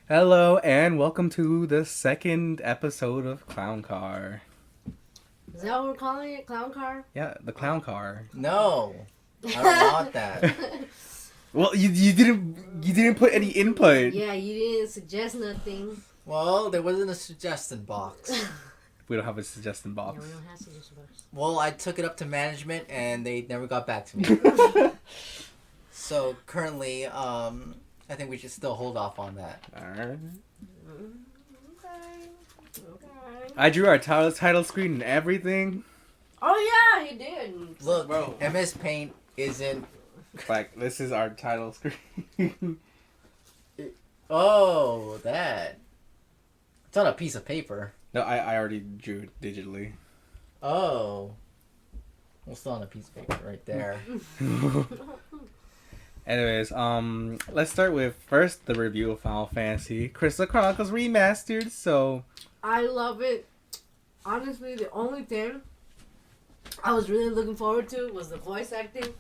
Hello and welcome to the second episode of Clown Car. Is that what we're calling it? Clown car? Yeah, the Clown Car. No, I don't want that. Well, you didn't put any input. Yeah, you didn't suggest nothing. Well, there wasn't a suggestion box. We don't have a suggestion Yeah, box. we don't have suggestion box. Well, I took it up to management and they never got back to me. So currently, I think we should still hold off on that. Alright. Okay. I drew our title screen and everything. Oh yeah, he did. Look, Bro. MS Paint isn't. Like, this is our title screen. Oh, that. It's on a piece of paper. No, I already drew it digitally. Oh. Well, still on a piece of paper right there. Anyways, let's start with first the review of Final Fantasy Crystal Chronicles Remastered. So, I love it. Honestly, the only thing I was really looking forward to was the voice acting.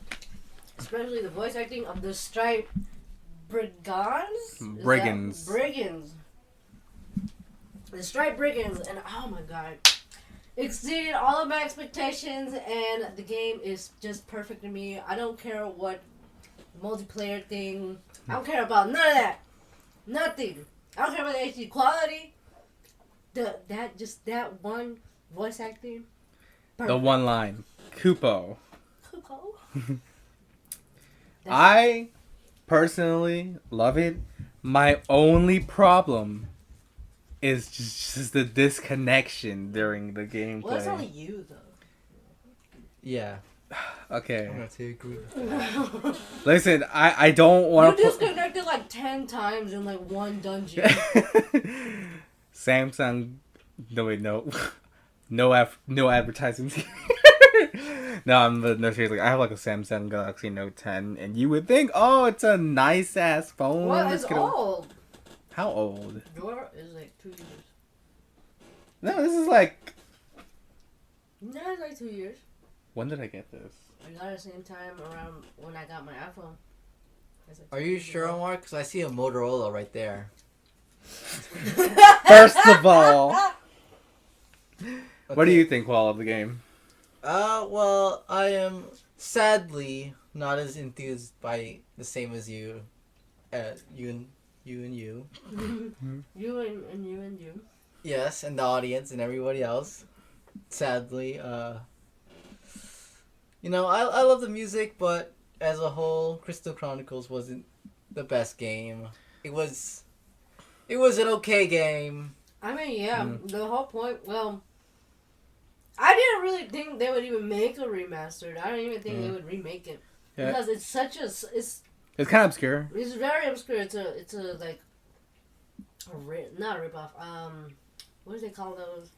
Especially the voice acting of the Stripe Brigands? Brigands. Brigands. The Stripe Brigands, and oh my god. Exceeded all of my expectations, and the game is just perfect to me. I don't care what multiplayer thing. I don't care about none of that. Nothing. I don't care about the HD quality. That one voice acting. the one line, Kupo. Coco. I personally love it. My only problem is just the disconnection during the gameplay. Well, that's only you though. Yeah. Okay. I'm going to agree. Listen, I don't want You to disconnected like 10 times in like one dungeon. Samsung. No wait, no, no advertising. No, seriously. I have like a Samsung Galaxy Note 10, and you would think, oh, it's a nice ass phone. Well, it's gonna- old. How old? Your is like 2 years. No, this is like. No, it's like 2 years. When did I get this? I got it the same time around when I got my iPhone. It's like Are 2 you years sure, ago. Omar? Because I see a Motorola right there. First of all, what do Okay. you think, Wall, of the game? Well, I am sadly not as enthused by the same as you. You and you. You and you and you. Yes, and the audience and everybody else. Sadly, I love the music, but as a whole, Crystal Chronicles wasn't the best game. It was an okay game. I mean, yeah, the whole point. Well, I didn't really think they would even make a remastered. I don't even think they would remake it Yeah. because it's such a It's kind of obscure. it's very obscure. It's a like not a ripoff. What do they call those?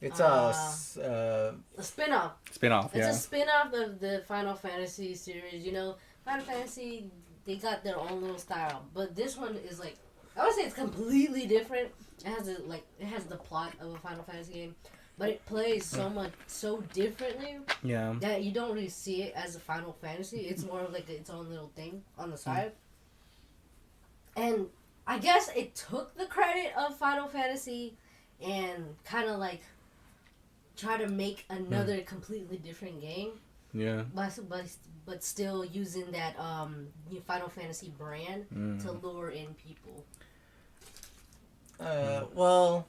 It's A spin-off. Spin-off, It's yeah. a spin-off of the Final Fantasy series. You know, Final Fantasy, they got their own little style, but this one is like, I would say it's completely different. It has the plot of a Final Fantasy game, but it plays so differently Yeah. that you don't really see it as a Final Fantasy. It's more of like its own little thing on the side. And I guess it took the credit of Final Fantasy and kind of like try to make another completely different game, Yeah. but still using that Final Fantasy brand to lure in people. Well,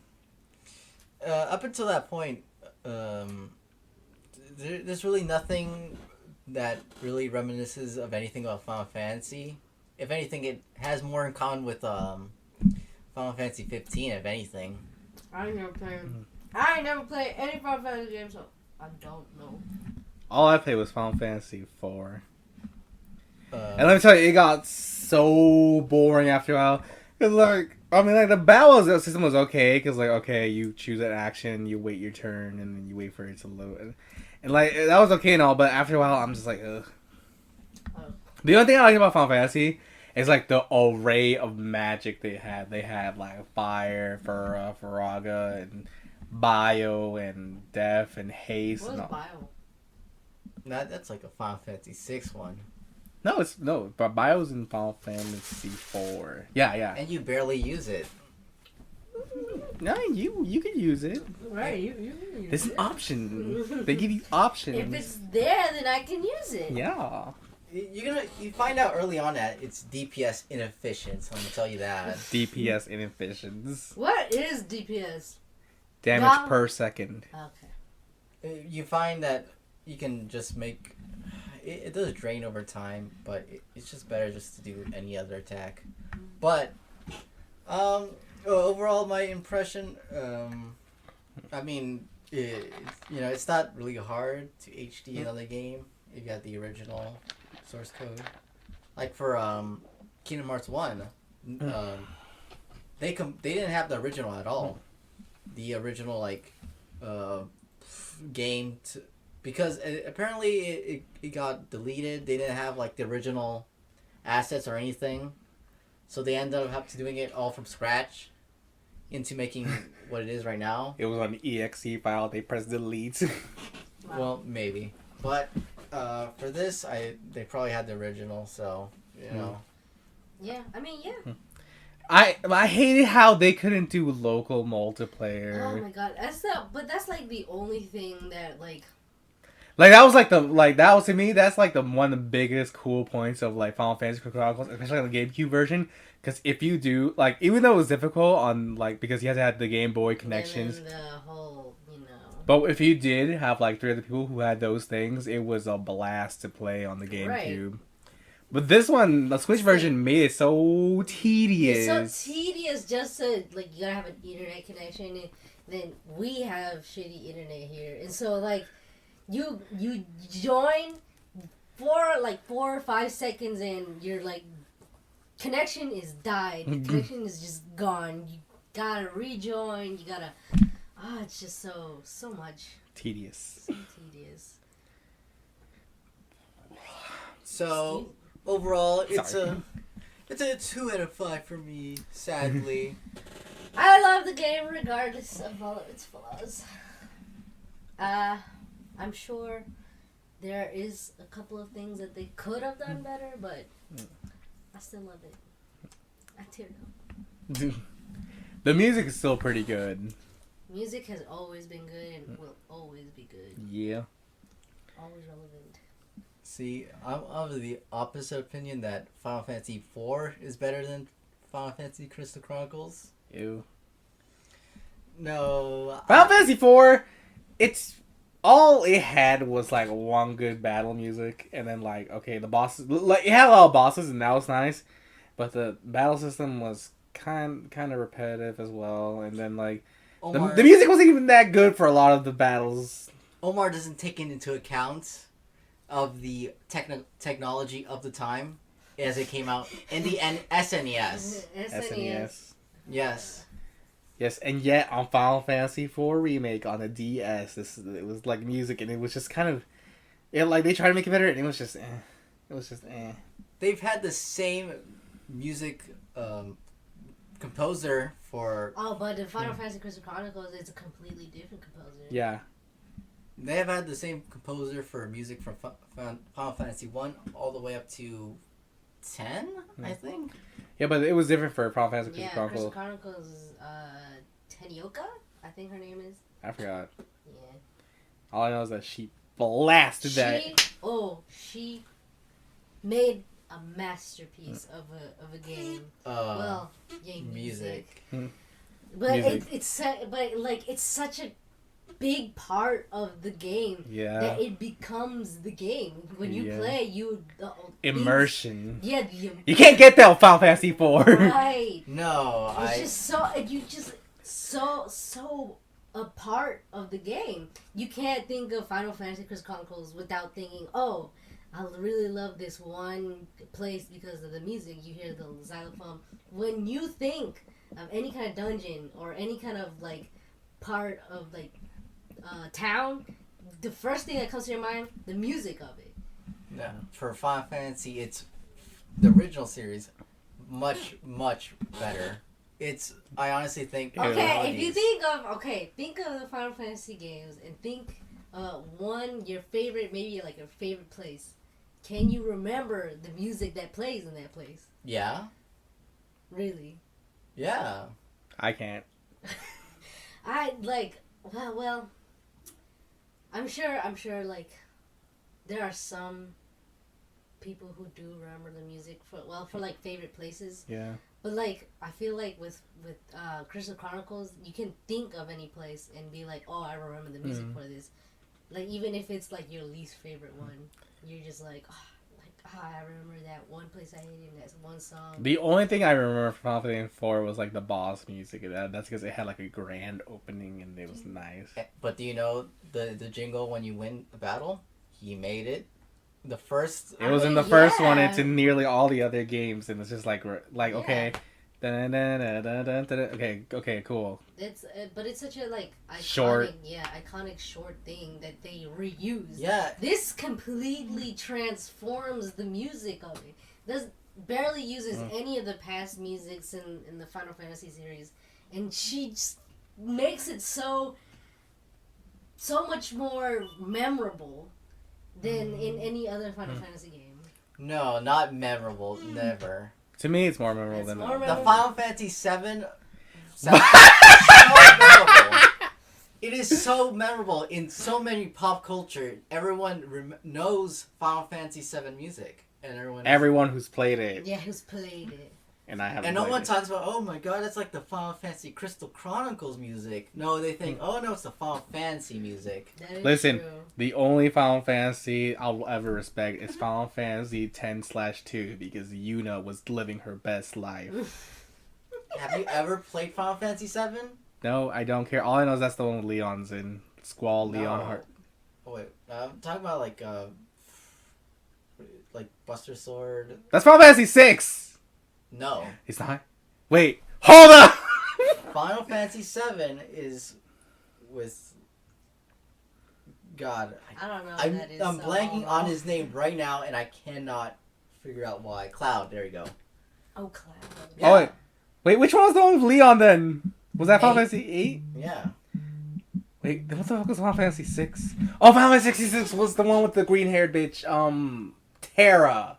up until that point, there's really nothing that really reminisces of anything about Final Fantasy. If anything, it has more in common with Final Fantasy 15, if anything. I ain't never played any Final Fantasy game, so I don't know. All I played was Final Fantasy 4. Uh, And let me tell you, it got so boring after a while. Cause the battle system was okay. Cause you choose an action, you wait your turn, and then you wait for it to load. And that was okay and all, but after a while, I'm just like, ugh. Oh. The only thing I like about Final Fantasy is like the array of magic they had. They had like fire, Faraga, and bio, and death, and haste. What And was all. Bio? that's like a Final Fantasy 6 one. But Bio's in Final Fantasy 4. Yeah. And you barely use it. No, you can use it. Right, you There's an option. They give you options. If it's there, then I can use it. Yeah. You find out early on that it's DPS inefficient. So I'm gonna tell you that. DPS inefficiencies. What is DPS? Damage Wow. per second. Okay. You find that you can just make it does drain over time, but it's just better just to do any other attack. But overall, my impression, I mean, it's not really hard to HD another game. You got the original source code, like for Kingdom Hearts 1. They didn't have the original at all. The original game because apparently it got deleted. They didn't have like the original assets or anything, so they ended up having to doing it all from scratch into making what it is right now. It was on an exe file. They pressed delete. Wow. Well, maybe, but for this, they probably had the original, so you know. Yeah, I mean, yeah. I hated how they couldn't do local Oh multiplayer. my god, that's like the only thing that like. That was to me. That's like one of the biggest cool points of like Final Fantasy Chronicles, especially on the GameCube version. Because if you do even though it was difficult on because you had to have the Game Boy connections. And then the whole, But if you did have 3 other people who had those things, it was a blast to play on the GameCube. Right. But this one, the Switch version, made it so tedious. It's so tedious just to you gotta have an internet connection, and then we have shitty internet here, and so you join for 4 or 5 seconds, and your connection is died. The connection is just gone. You gotta rejoin. You gotta. It's just so much. Tedious. So tedious. So overall, it's Sorry. a 2 out of 5 for me. Sadly. I love the game regardless of all of its flaws. I'm sure there is a couple of things that they could have done better, but I still love it. I teared up. The music is still pretty good. Music has always been good and will always be good. Yeah. Always relevant. See, I'm of the opposite opinion that Final Fantasy IV is better than Final Fantasy Crystal Chronicles. Ew. No. Final Fantasy IV, it's all it had was one good battle music, and then the bosses it had a lot of bosses, and that was nice, but the battle system was kind of repetitive as well, and then Omar, the music wasn't even that good for a lot of the battles. Omar doesn't take into account of the technology of the time as it came out in the SNES. SNES. Yes. Yes, and yet on Final Fantasy IV Remake on the DS, it was music, and it was just kind of, they tried to make it better, and it was just, It was just, They've had the same music composer for. Oh, but in Final Fantasy Crystal Chronicles, it's a completely different composer. Yeah. They have had the same composer for music from Final Fantasy 1 all the way up to 10, I think. Yeah, but it was different for Final Fantasy Yeah, Crystal Crystal Chronicles. Chronicles is Tenyoka, I think her name is. I forgot. Yeah. All I know is that she blasted that. She made a masterpiece of a game. Game music. But Music. it's such a big part of the game Yeah. that it becomes the game. When you Yeah. play, Immersion. Yeah, You can't get that with Final Fantasy IV. right. No, It's just so a part of the game. You can't think of Final Fantasy Crystal Chronicles without thinking, oh, I really love this one place because of the music. You hear the xylophone. When you think of any kind of dungeon or any kind of part of town, the first thing that comes to your mind, the music of it. No. For Final Fantasy, it's the original series, much better. I honestly think. Okay, if you think of the Final Fantasy games and think your favorite, maybe your favorite place can you remember the music that plays in that place? Yeah. Really? Yeah. I can't. I like. Well. I'm sure. Like, there are some people who do remember the music for like favorite places. Yeah. But like, I feel like with Crystal Chronicles, you can think of any place and be like, oh, I remember the music for this. Like, even if it's like your least favorite one, you're just like, I remember that one place I hated and that one song. The only thing I remember from Final Fantasy 4 was like the boss music. That's because it had like a grand opening and it was nice. But do you know the jingle when you win a battle? He made it. The first. It was in the first one. It's in nearly all the other games, and it's just like okay, okay, cool. It's but it's such a like iconic, Short. iconic short thing that they reuse. Yeah. This completely transforms the music of it. This barely uses any of the past musics in the Final Fantasy series, and she just makes it so much more memorable than in any other Final Fantasy game. No, not memorable. Never. To me, it's more memorable It's than more that. The memorable. Final Fantasy VII. So memorable. It is so memorable in so many pop culture. Everyone knows Final Fantasy VII music, and Everyone who's played it, Yeah, who's played it? and I haven't. And no played one it. talks about, oh my god, that's like the Final Fantasy Crystal Chronicles music. No, they think, oh no, it's the Final Fantasy music. That is Listen, true. The only Final Fantasy I'll ever respect is Final Fantasy 10/2 because Yuna was living her best life. Have you ever played Final Fantasy VII? No, I don't care. All I know is that's the one with Leon's in. Squall, Leon, No. Heart. Oh wait, I'm talking about like Buster Sword. That's Final Fantasy 6! No, It's not? Wait, hold up! Final Fantasy VII is with God. I don't know. I'm what that is, I'm so blanking I'll- on his name right now, and I cannot figure out why. Cloud. There you go. Oh, Cloud. Yeah. Oh, wait, which one was the one with Leon then? Was that Final Eight. Fantasy 8? Yeah. Wait, what the fuck was Final Fantasy 6? Oh, Final Fantasy 66 was the one with the green haired bitch, Terra.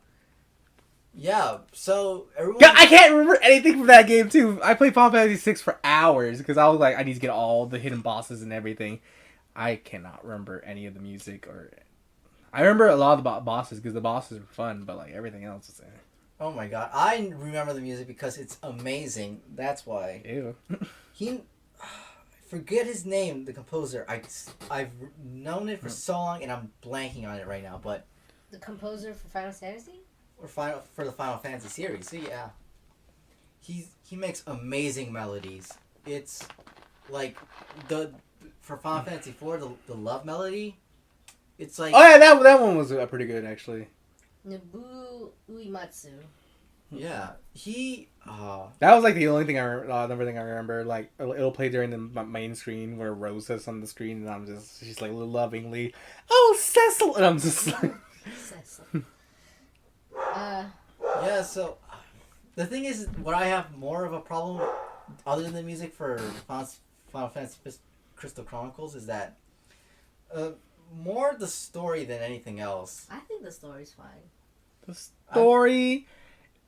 Yeah. So everyone. God, I can't remember anything from that game too. I played Final Fantasy 6 for hours because I was like, I need to get all the hidden bosses and everything. I cannot remember any of the music or. I remember a lot of the bosses because the bosses were fun, but like everything else is. Oh my god, I remember the music because it's amazing. That's why. Ew. He. Forget his name, the composer. I've known it for so long, and I'm blanking on it right now. But The composer for Final Fantasy? for the Final Fantasy series, so yeah, he makes amazing melodies. It's like for Final Fantasy 4, the love melody. It's like Oh yeah, that one was pretty good actually. Nobuo Uematsu. yeah, he That was like the only thing another thing I remember. Like it'll play during the main screen where Rose is on the screen, and she's like lovingly, "Oh, Cecil," and I'm just like, Cecil. yeah. So the thing is, what I have more of a problem with, other than the music for Final Fantasy Crystal Chronicles, is that more the story than anything else. I think the story's fine. the story.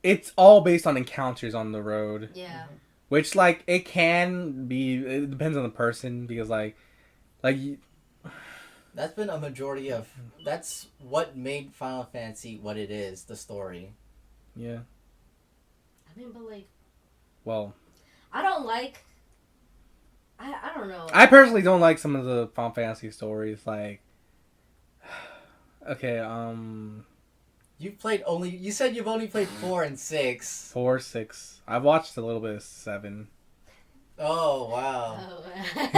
It's all based on encounters on the road, Yeah. which like it can be. It depends on the person because like. That's been a majority of. That's what made Final Fantasy what it is. The story. Yeah. I mean, but like, Well, I don't like. I don't know. I personally don't like some of the Final Fantasy stories. Like, okay, You've played only. You said you've only played 4 and 6. 4, 6. I've watched a little bit of 7, Oh wow. Oh. and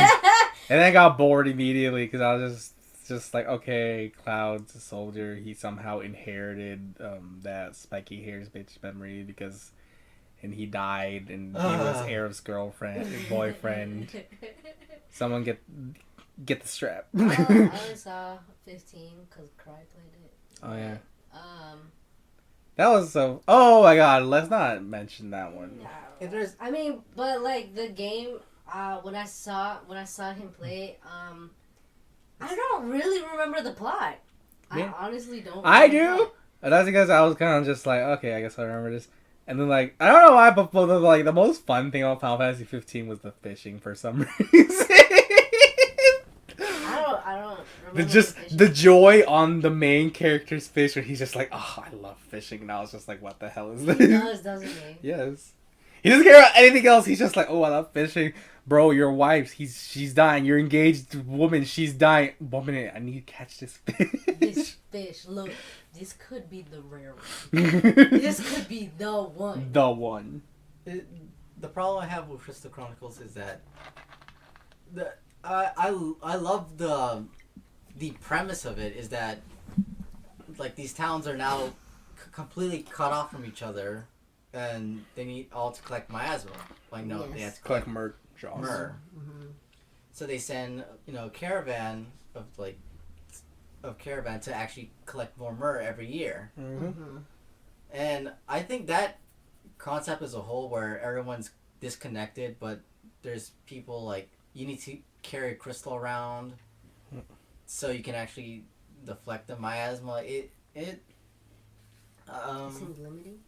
then I got bored immediately because I was just like, okay, Cloud's a soldier. He somehow inherited that spiky hairs bitch memory because, and he died, and he was Aerith's girlfriend, boyfriend. Someone get the strap. I only saw 15 because Cry played it. Oh yeah. Um. That was so. Oh my god! Let's not mention that one. If there's I mean, but like the game, when I saw him play, I don't really remember the plot. Yeah. I honestly don't. I remember the do. plot. And that's because I was kind of just like, okay, I guess I remember this. And then like I don't know why, but the most fun thing about Final Fantasy 15 was the fishing for some reason. I don't the remember just fishing. the joy on the main character's face where he's just like, oh, I love fishing. And I was just like, what the hell is this? He does, doesn't he? Yes. He doesn't care about anything else. He's just like, oh, I love fishing. Bro, your wife, she's dying. Your engaged woman, she's dying. 1 minute, I need to catch this fish. This fish, look, this could be the rare one. This could be the one. The one. The problem I have with Crystal Chronicles is that I love the premise of it is that like these towns are now completely cut off from each other, and they need all to collect miasma. Like no, Yes. they have to Collect collect myrrh jaws. myrrh. Mm-hmm. So they send a caravan of caravan to actually collect more myrrh every year. Mm-hmm. Mm-hmm. And I think that concept as a whole, where everyone's disconnected, but there's people like you need to carry a crystal around, so you can actually deflect the miasma. It Seems limiting.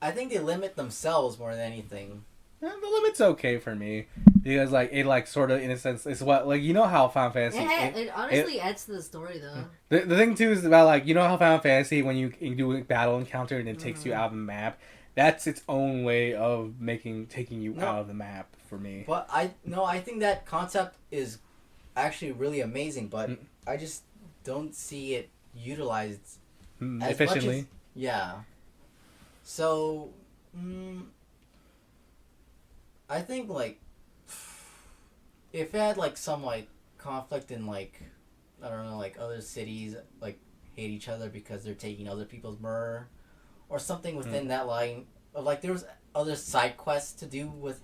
I think they limit themselves more than anything. Yeah, the limit's okay for me because like it like sort of in a sense it's what like you know how Final Fantasy. It honestly adds to the story though. The thing too is about like you know how Final Fantasy when you do a battle encounter and it takes you out of the map. That's its own way of taking you out of the map for me. But I think that concept is actually really amazing, but I just don't see it utilized as Efficiently. much as, yeah. So, I think like if it had like some like conflict in like I don't know like other cities like hate each other because they're taking other people's myrrh, or something within that line of like there was other side quests to do with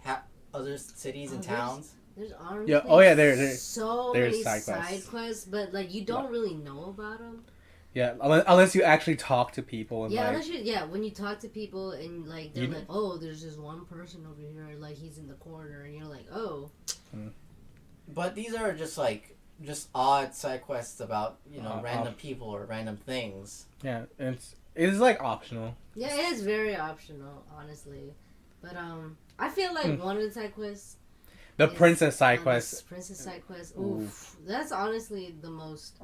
other cities and towns. There's honestly there's so there's many side side quests. quests, but like you don't really know about them. Yeah, unless you actually talk to people and Yeah, like when you talk to people and like they're You- like, oh, there's this one person over here, like he's in the corner, and you're like, oh, But these are just odd side quests about random op- people or random things. yeah, it's like optional. yeah, it is very optional, honestly. But I feel like one of the side quests, The is princess side this quest. princess side quest, oof, that's honestly the most.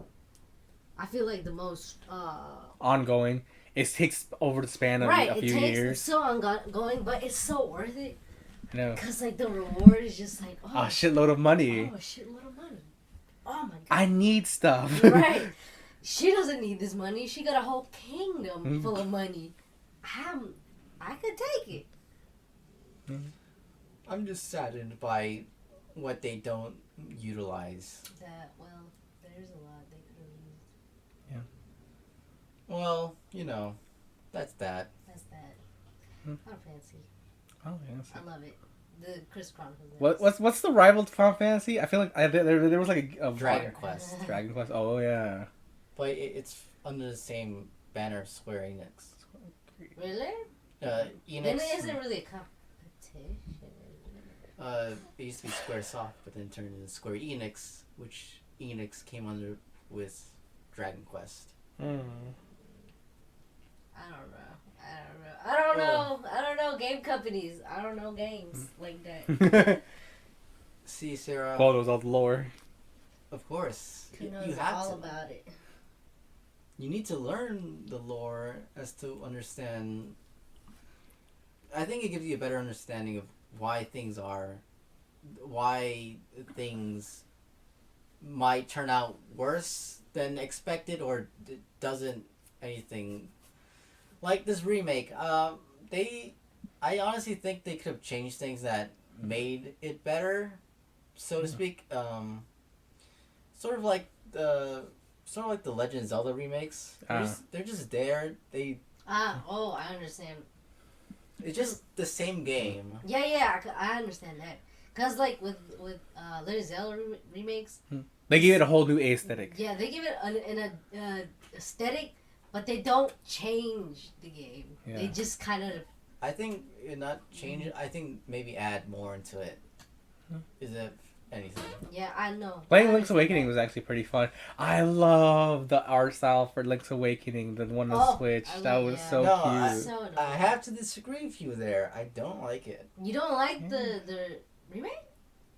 I feel like the most Ongoing. It takes over the span of right. a few it takes years. so ongoing, but it's so worth it. I know. Cause like the reward is just like A shitload of money. a shitload of money. Oh my god. I need stuff. Right. She doesn't need this money. She got a whole kingdom Mm. full of money. I could take it. I'm just saddened by what they don't utilize. That there's a lot they could have used. Well, that's that. That's that. Hmm. Final Fantasy. Oh, yes. I love it. The Chris Chronicles. What's the rival to Final Fantasy? I feel like there was like a Dragon Quest. Dragon Quest. Oh yeah. But it's under the same banner of Square Enix. Really? Enix. Then it isn't really a competition. It used to be Squaresoft, but then turned into Square Enix, which Enix came under with Dragon Quest. I don't know game companies. I don't know games like that. See, Sarah. Photos of lore. Of course, Who knows you have all to. about it? You need to learn the lore as to understand. I think it gives you a better understanding of why things might turn out worse than expected, or doesn't anything. Like this remake, I honestly think they could have changed things that made it better, so to speak. Sort of like the Legend of Zelda remakes. They're just there. I understand. It's just the same game. Yeah, I understand that. Cause like with Legend of Zelda remakes, They gave it a whole new aesthetic. yeah, they give it an aesthetic, but they don't change the game. Yeah. They just kind of I think not change it. I think maybe add more into it. Is it anything. Yeah, I know. Playing I Link's understand Awakening that. was actually pretty fun. I love the art style for Link's Awakening, the one on Oh, Switch. I That love- was yeah. so No, cute. So annoying. I have to disagree with you there. I don't like it. You don't like Yeah. the remake?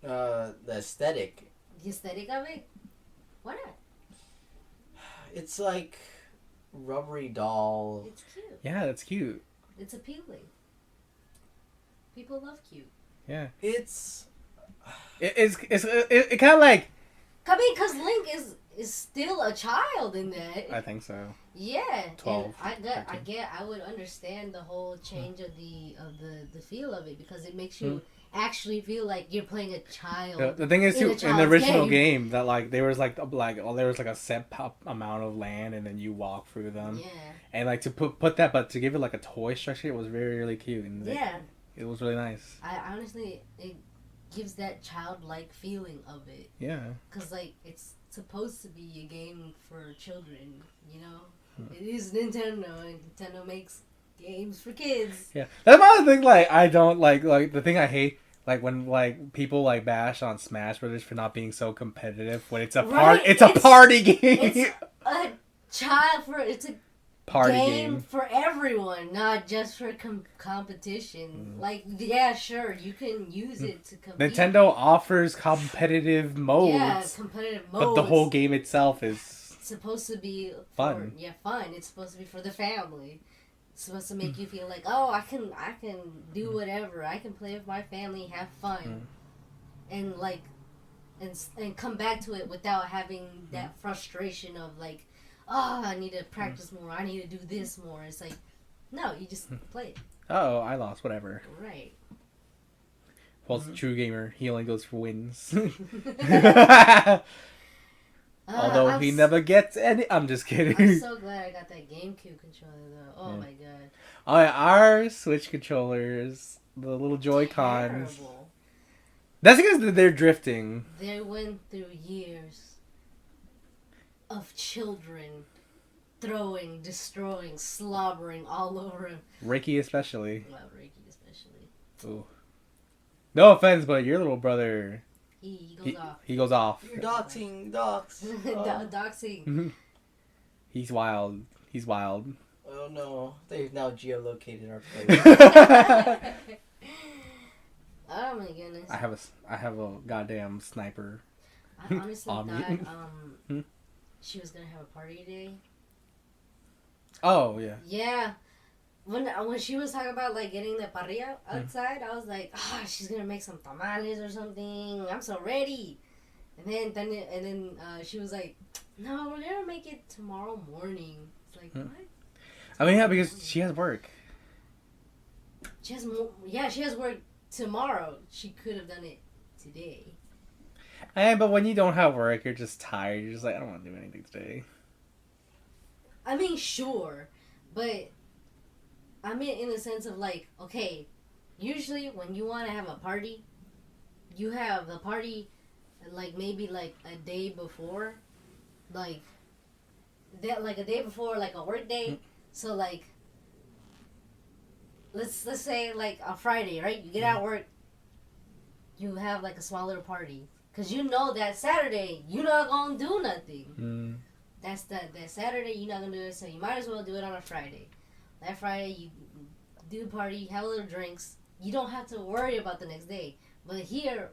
The aesthetic. The aesthetic of it? Why not? It's like rubbery doll. It's cute. Yeah, that's cute. It's appealing. People love cute. Yeah, It's it kind of like I mean, cause Link is still a child in that. I think so. Yeah, 12, and I would understand the whole change of the feel of it because it makes you actually feel like you're playing a child. The thing is, In a too, in the child's original game. game, that like there was like there was like a set amount of land, and then you walk through them, Yeah, and like to put that, but to give it like a toy structure, it was really really cute, and yeah. it was really nice. I honestly, it gives that childlike feeling of it Yeah, because like it's supposed to be a game for children. You know, it is Nintendo, and Nintendo makes games for kids. yeah. That's my thing. Like I don't like the thing I hate. Like when like people like bash on Smash Brothers for not being so competitive when it's a Right, it's a party game. It's a it's a Party game game. for everyone, not just for competition. Like, yeah, sure, you can use it to compete. Nintendo offers competitive modes, Yeah, competitive modes. but the whole game itself is It's supposed to be Fun. fun. It's supposed to be for the family. It's supposed to make you feel like, oh, I can do whatever. I can play with my family, have fun, and like, and come back to it without having that frustration of like, oh, I need to practice more. I need to do this more. It's like, no, you just play it. oh, I lost, whatever. Right. False true gamer, he only goes for wins. Uh, Although I'm he s- never gets any. I'm just kidding. I'm so glad I got that GameCube controller though. Oh Yeah. my god. Oh, yeah, our Switch controllers, the little Joy Cons. Terrible. That's because they're drifting. They went through years of children throwing, destroying, slobbering all over him. Ricky especially. Well, Ricky especially. Ooh. No offense, but your little brother, He goes he, off. he goes off. You're doxing docs. Doxing. He's wild. He's wild. Oh no, they've now geolocated our place. Oh my goodness. I have a goddamn sniper. I honestly On thought me. she was gonna have a party today. Oh yeah. Yeah. When she was talking about like getting the parrilla outside, I was like, she's gonna make some tamales or something. I'm so ready. And then she was like, no, we're gonna make it tomorrow morning. It's like what? I mean, yeah, because she has work. She has work tomorrow. She could have done it today. But when you don't have work, you're just tired. You're just like, I don't want to do anything today. I mean, sure, but I mean in the sense of like, okay, usually when you want to have a party, you have the party like maybe like a day before, like that, like a day before, like a work day. So like, let's say like a Friday, right? You get out of work, you have like a small little party, cause you know that Saturday you're not gonna do nothing. That's that Saturday you're not gonna do it, so you might as well do it on a Friday. That Friday you do the party, have a little drinks. You don't have to worry about the next day. But here,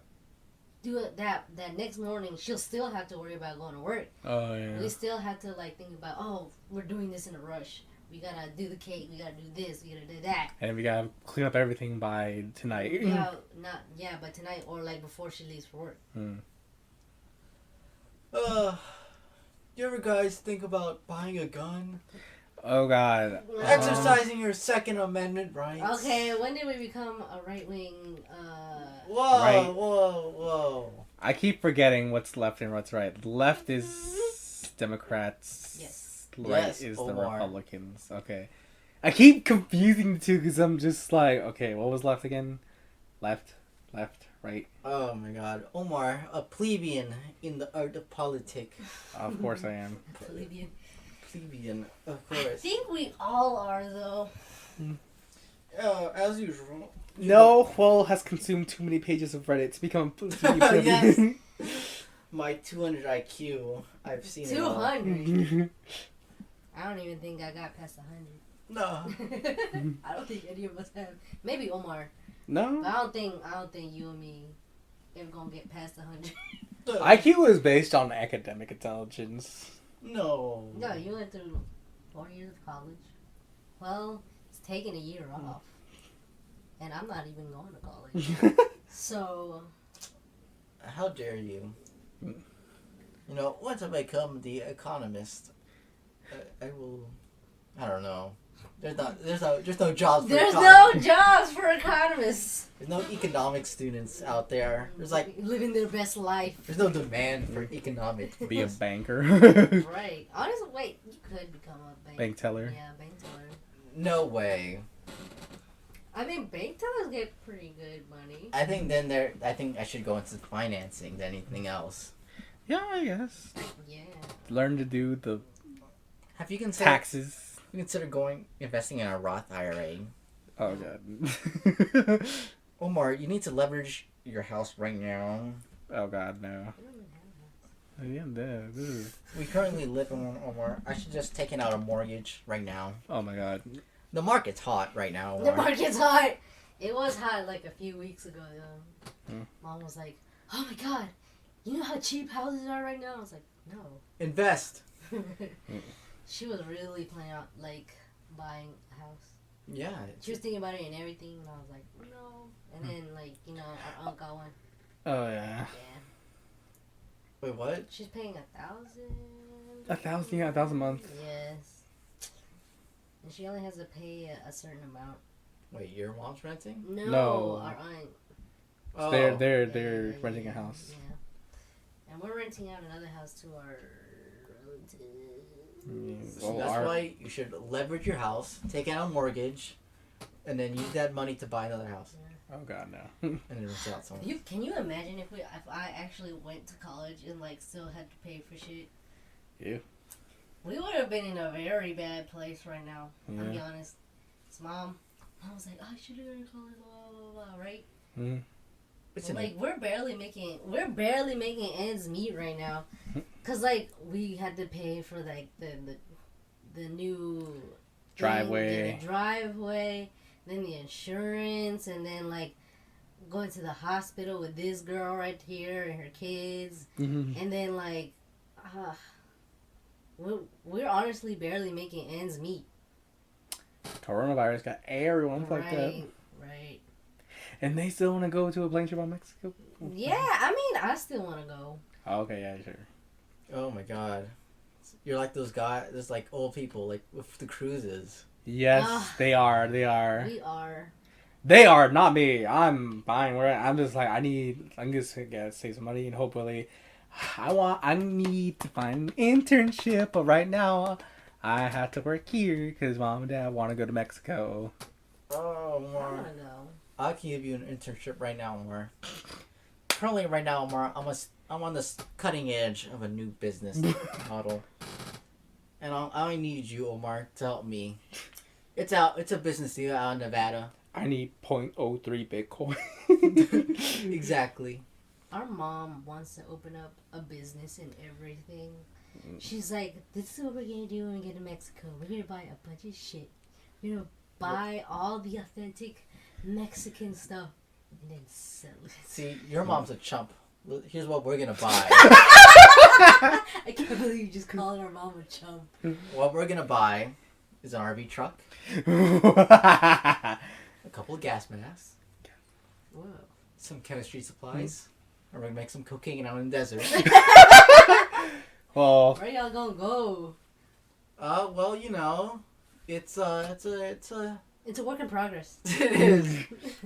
do it that next morning, she'll still have to worry about going to work. Oh yeah. We still have to like think about, oh, we're doing this in a rush. We gotta do the cake. We gotta do this. We gotta do that. And we gotta clean up everything by tonight. But tonight or like before she leaves for work. You ever guys think about buying a gun? Oh god. Exercising your Second Amendment rights? Okay, when did we become a right wing? Whoa, Right. whoa. I keep forgetting what's left and what's right. Left is Democrats. Yes. Right Yes, is the Omar. Republicans. Okay. I keep confusing the two because I'm just like, okay, what was left again? Left, right. Oh my god. Omar, a plebeian in the art of politic. Of course I am. Plebeian. Plebeian, of I course. think we all are though. As usual. No, well, has consumed too many pages of Reddit to become to be privy. Yes. My 200 IQ, I've seen it all. 200. I don't even think I got past 100. No. I don't think any of us have. Maybe Omar. No, But I don't think you and me ever gonna get past 100. IQ is based on academic intelligence. No. No, you went through 4 years of college. Well, it's taking a year off. And I'm not even going to college. So, How dare you? You know, once I become the economist, I will. I don't know. There's no jobs. For there's no jobs for economists. There's no economic students out there. There's like living their best life. there's no demand for economic. Be a banker. Right. Honestly, wait, you could become a Bank teller. Yeah, bank teller. No way. I mean, bank tellers get pretty good money. I think I should go into financing than anything else. Yeah, I guess. Yeah. Learn to do the Have you considered taxes. investing in a Roth IRA? Oh god. Omar, you need to leverage your house right now. Oh god, no. Yeah, no. Ugh. We currently live in one, Omar. I should just take out a mortgage right now. Oh my god. The market's hot right now, The Omar. market's hot. It was hot like a few weeks ago, though. Hmm. Mom was like, "Oh my god, you know how cheap houses are right now?" I was like, "No." Invest. She was really planning on like buying a house. Yeah. She was thinking about it and everything, and I was like, "No." And then our aunt got one. Oh yeah. Yeah. Wait, what? She's paying 1,000. 1,000, yeah, 1,000 a month. Yes. And she only has to pay a certain amount. Wait, your mom's renting? No. No. Our aunt. Oh. They're Yeah, renting yeah, a house. Yeah. And we're renting out another house to our relatives. So that's why you should leverage your house, take out a mortgage, and then use that money to buy another house. Oh god, no. And then rent it out somewhere. Can you imagine if I actually went to college and like still had to pay for shit? Yeah. We would have been in a very bad place right now. I'll be Yeah. honest. It's mom was like, "Oh, you should go to college, blah blah blah," right? Mm. It's in Like we're barely making ends meet right now, cause like we had to pay for like the new Driveway. the driveway, then the insurance, and then like going to the hospital with this girl right here and her kids, Mhm. and then like we're honestly barely making ends meet. Coronavirus got everyone fucked up. Right. And they still want to go to a plane trip on Mexico? Yeah, I mean, I still want to go. Oh, okay, yeah, sure. Oh my god. You're like those guys, there's like old people, like with the cruises. Yes, Ah. they are. We are. They are, not me. I'm fine. I'm just like, I'm just gonna save some money and hopefully I need to find an internship, but right now I have to work here because mom and dad want to go to Mexico. Oh, I Omar. want to go. I can give you an internship right now, Omar. Currently, right now, Omar, I'm on the cutting edge of a new business model. And I need you, Omar, to help me. It's a business deal out in Nevada. I need 0.03 Bitcoin. Exactly. Our mom wants to open up a business and everything. She's like, "This is what we're gonna do when we get to Mexico. We're gonna buy a bunch of shit. We're gonna buy all the authentic Mexican stuff and then sell it." See, your mom's a chump. Here's what we're gonna buy. I can't believe you just called our mom a chump. What we're gonna buy is an RV truck, a couple of gas masks, Whoa. some chemistry supplies, and we're gonna make some cocaine out in the desert. Well, Where y'all gonna go? Well, you know, it's a It's a work in progress. it is.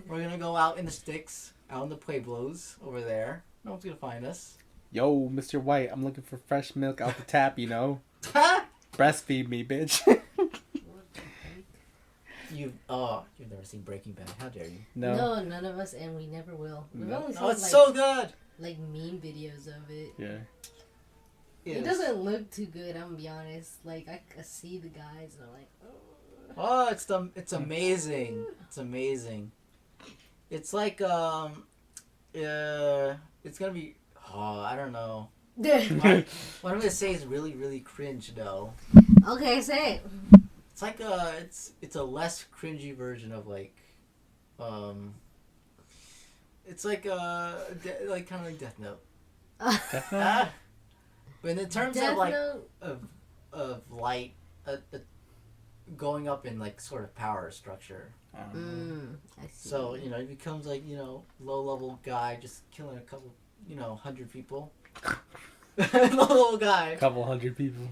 We're gonna go out in the sticks, out in the pueblos over there. No one's gonna find us. yo, Mr. White, I'm looking for fresh milk out the tap, you know? Breastfeed me, bitch. What the heck? You've never seen Breaking Bad. How dare you? No. No, none of us, and we never will. We've No. only seen Oh, it's like, so good. like meme videos of it. Yeah. It doesn't look too good, I'm gonna be honest. Like, I see the guys and I'm like, oh. Oh, it's amazing. It's amazing. It's like it's gonna be. Oh, I don't know. What I'm gonna say is really really cringe though. Okay, say it. It's like it's a less cringy version of like, um, it's like like kind of like Death Note. Ah, but in terms Death of like Note. of light, going up in like sort of power structure. I see. So you know he becomes like low level guy just killing a couple 100 people. Low level guy. A couple hundred people.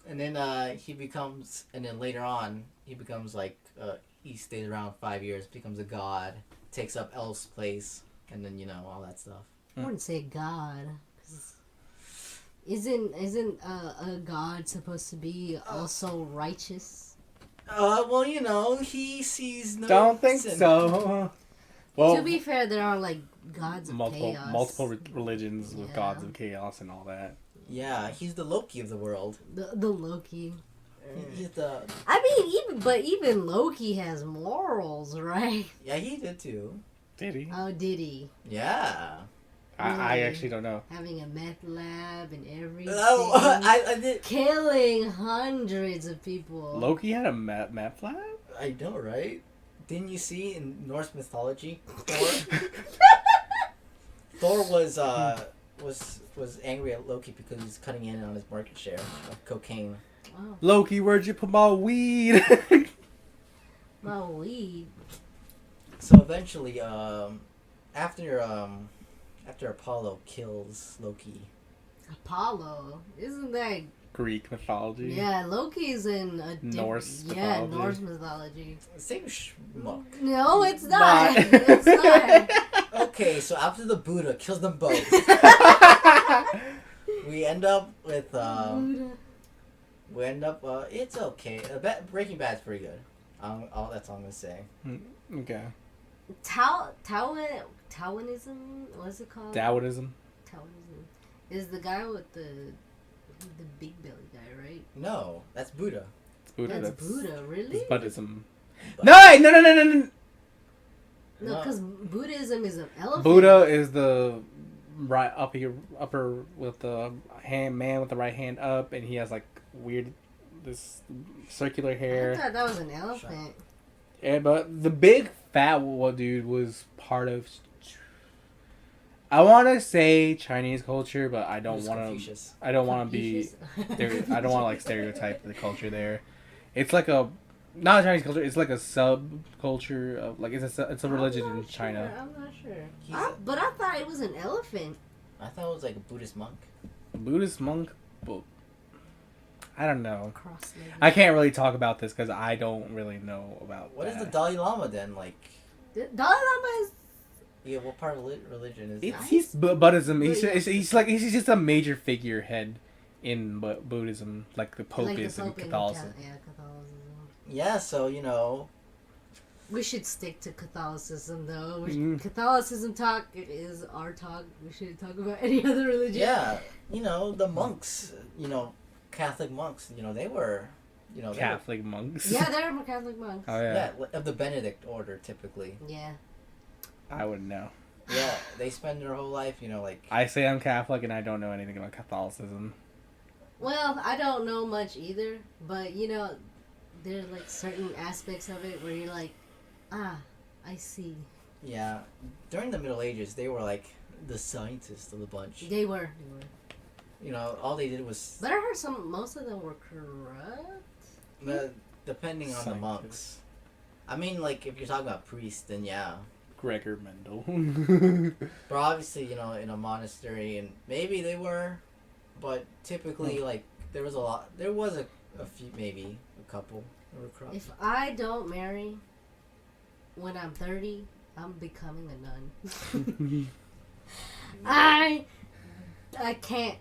And then and then later on, he becomes like, he stays around 5 years, becomes a god, takes up Elf's place, and then, all that stuff. I wouldn't say God. 'Cause Isn't a god supposed to be also righteous? Well, he sees no Don't think sin. so. Well, To be fair, there are like gods of chaos. multiple religions with Yeah. gods of chaos and all that. Yeah, he's the Loki of the world. The Loki. He's the... I mean, even Loki has morals, right? Yeah, he did too. Did he? Oh, did he? Yeah. I actually don't know. Having a meth lab and everything. Oh, I did... Killing hundreds of people. Loki had a map lab? I know, right? Didn't you see in Norse mythology, Thor? Thor was angry at Loki because he's cutting in on his market share of cocaine. Wow. Loki, where'd you put my weed? My weed. So eventually, after Apollo kills Loki, Apollo. Isn't that... Greek mythology. Yeah, Loki's in a Norse Yeah, mythology. Norse mythology. same schmuck. No, it's not. Not. It's not. Okay, so after the Buddha kills them both, we end up with it's okay. Breaking Bad's pretty good. That's all I'm gonna say. Okay. Taoism? What's it called? Taoism. Taoism is the guy with the big belly guy, right? No, that's Buddha. It's Buddha. That's Buddha, really? It's Buddhism. But- No. No, because Buddhism is an elephant. Buddha is the right upper with the man with the right hand up, and he has like this circular I hair. thought that was an elephant. Yeah, but the big fat dude was part of. I want to say Chinese culture, but I don't Who's want to. Confucius? I don't want to be. I don't want to like stereotype the culture there. It's like a not a Chinese culture. It's like a subculture of like it's a religion in China. I'm not sure. But I thought it was an elephant. I thought it was like a Buddhist monk. Buddhist monk, but I don't know. Cross-legged. I can't really talk about this because I don't really know about. What is the that. Dalai Lama then? Like, Dalai Lama is... yeah, what part of religion is It's that? he's Buddhism. But yeah. He's just a major figurehead in Buddhism, like the Pope like the is in Pope in Catholicism. Catholicism. Yeah, so We should stick to Catholicism, though. Mm. Catholicism talk is our talk. We shouldn't talk about any other religion. yeah, the monks, Catholic monks, they were, Catholic monks. Yeah, they're Catholic monks. Oh yeah, yeah. of the Benedict order typically. Yeah. I wouldn't know. Yeah, they spend their whole life, like. I say I'm Catholic and I don't know anything about Catholicism. Well, I don't know much either, but there's like certain aspects of it where you're like, I see. Yeah, during the Middle Ages, they were like the scientists of the bunch. They were. All they did was. But I heard most of them were corrupt. Depending on the Scientists. monks. I mean, like, if you're talking about priests, then yeah. Gregor Mendel. But obviously, in a monastery, and maybe they were, but typically, like, there was a few, maybe a couple that were corrupt. If I don't marry when I'm 30, I'm becoming a nun. I can't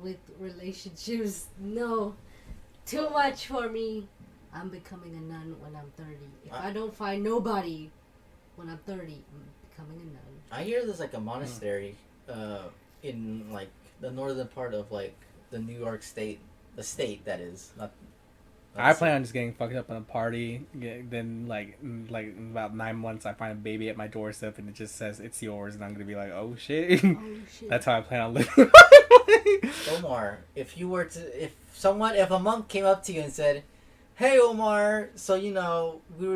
with relationships. No, too much for me. I'm becoming a nun when I'm 30. If I don't find nobody when I'm 30, I'm becoming a nun. I hear there's like a monastery, in like the northern part of like the New York state, the state that is not I plan on just getting fucked up in a party. Then in about 9 months, I find a baby at my doorstep, and it just says it's yours, and I'm gonna be like, oh shit. Oh shit. That's how I plan on living my life. Omar, if a monk came up to you and said, "Hey Omar, so we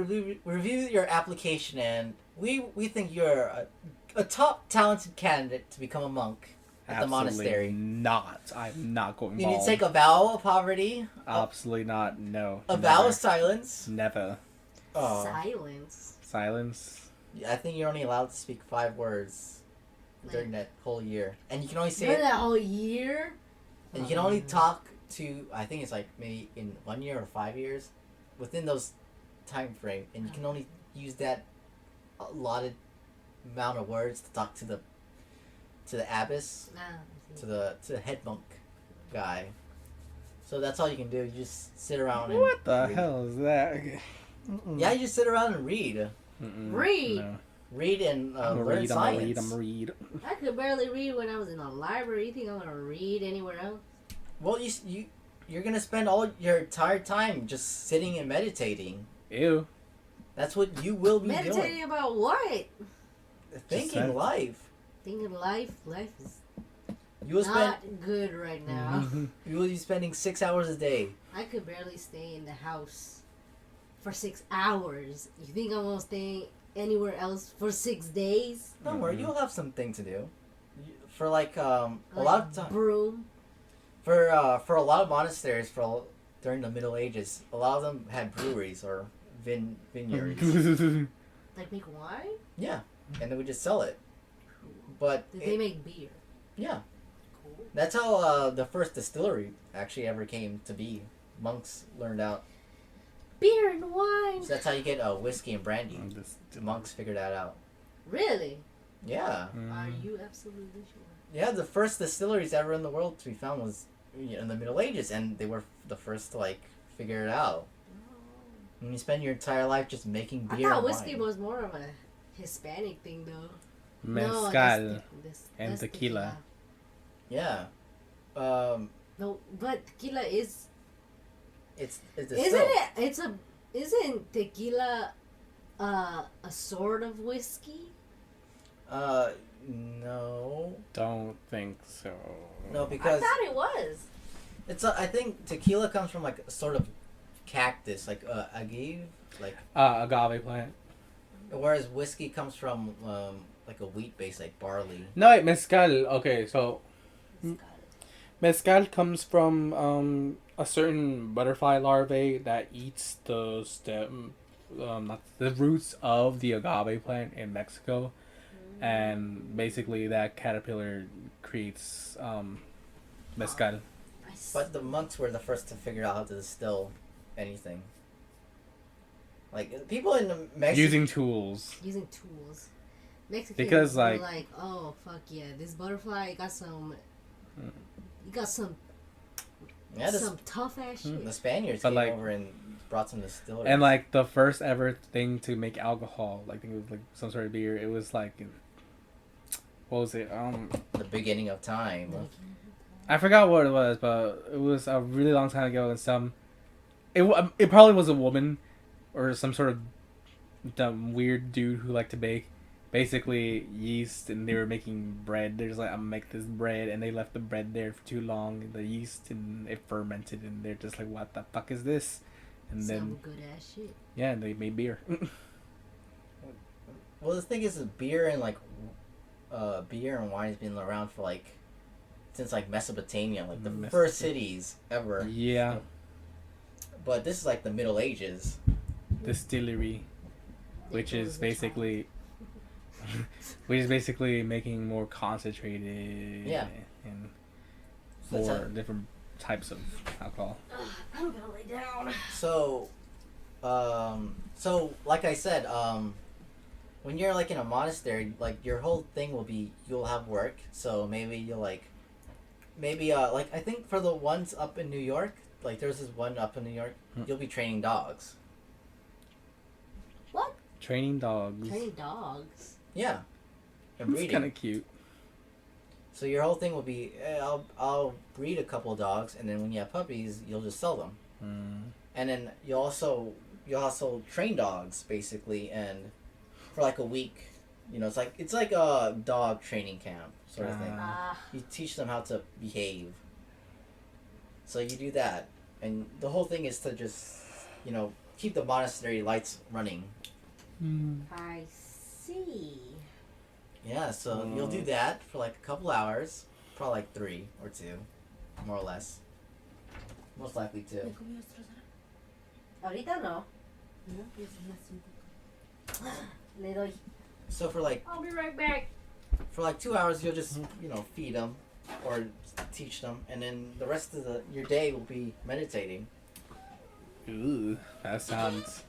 reviewed your application and we think you're a top talented candidate to become a monk at the monastery. Not. I'm not going. You need to take a vow of poverty. Absolutely not. No. A vow of silence. Never. Oh, Silence. Silence. I think you're only allowed to speak 5 words during that whole year, and you can only say For it, that whole year. and you can only talk to. I think it's like maybe in 1 year or 5 years, within those time frame, and you can only use that allotted amount of words to talk to the abbess, to the head monk guy. So that's all you can do. You just sit around and What the read. hell is that? Yeah, you just sit around and read. Read. No. Read and I'm gonna learn read. science. I'm gonna read. I could barely read when I was in a library. You think I'm gonna read anywhere else? Well, you're gonna spend all your entire time just sitting and meditating. Ew. That's what you will be Meditating about what? doing. Just Thinking said. life. Thinking life is You will spend. not good right now. You will be spending 6 hours a day. I could barely stay in the house for 6 hours. You think I'm gonna stay anywhere else for 6 days? Don't worry, you'll have something to do. For like a Like lot of time. broom. For a lot of monasteries during the Middle Ages, a lot of them had breweries or vineyards. Like make wine? Yeah, and they would just sell it. But Did they make beer? yeah, Cool. that's how the first distillery actually ever came to be. Monks learned out. Beer and wine. So that's how you get whiskey and brandy. Monks figured that out. Really? Yeah, Are you absolutely sure? yeah. The first distilleries ever in the world to be found was in the Middle Ages, and they were the first to figure it out. And you spend your entire life just making I beer. thought and whiskey wine. was more of a Hispanic thing, though. Mezcal. and that's tequila. Yeah. No, but tequila is. It's Isn't distilled. it? Isn't tequila a sort of whiskey? No. Don't think so. No, I because thought it was. I think tequila comes from a sort of cactus, like agave, Agave plant. whereas whiskey comes from like a wheat base, like barley. No, wait, mezcal. Okay, so mezcal comes from a certain butterfly larvae that eats the stem, not the roots of the agave plant in Mexico, and basically that caterpillar creates mezcal. But the monks were the first to figure out how to distill anything. Like people in Mexico. Using tools. Using tools. Mexicans Because, were like- oh fuck yeah, this butterfly got some. You got some Yeah, some tough ass shit. the Spaniards But, came like- over and brought some distilleries. And like the first ever thing to make alcohol, like I think it was like some sort of beer. It was like, what was it? the beginning of time. I forgot what it was, but it was a really long time ago. And it probably was a woman, or some sort of dumb weird dude who liked to bake. Basically yeast, and they were making bread. They're just like, I'm gonna make this bread, and they left the bread there for too long. The yeast and it fermented, and they're just like, what the fuck is this? And Some then good ass shit. yeah, and they made beer. Well, the thing is, beer and wine has been around for since Mesopotamia, like the first cities ever. Yeah, But this is like the Middle Ages. distillery, which It is was a basically making more concentrated. Yeah. And So it's more different types of alcohol. child. I'm gonna lay down. So, like I said, when you're in a monastery, your whole thing will be you'll have work. So maybe you'll I think for the ones up in New York, there's this one up in New York, you'll be training dogs. What? Training dogs. Training dogs. Yeah. And It's breeding. kind of cute. So your whole thing will be, I'll breed a couple of dogs, and then when you have puppies, you'll just sell them. and then you also train dogs basically, and for like a week, it's like a dog training camp sort of thing. Ah, You teach them how to behave. So you do that, and the whole thing is to just keep the monastery lights running. I see. Yeah, so you'll do that for like a couple hours, probably like 3 or 2, more or less. Most likely 2. Ahorita no. Le doy. So for like I'll be right back. 2 hours, you'll just feed them or teach them, and then the rest of your day will be meditating. Ooh, that sounds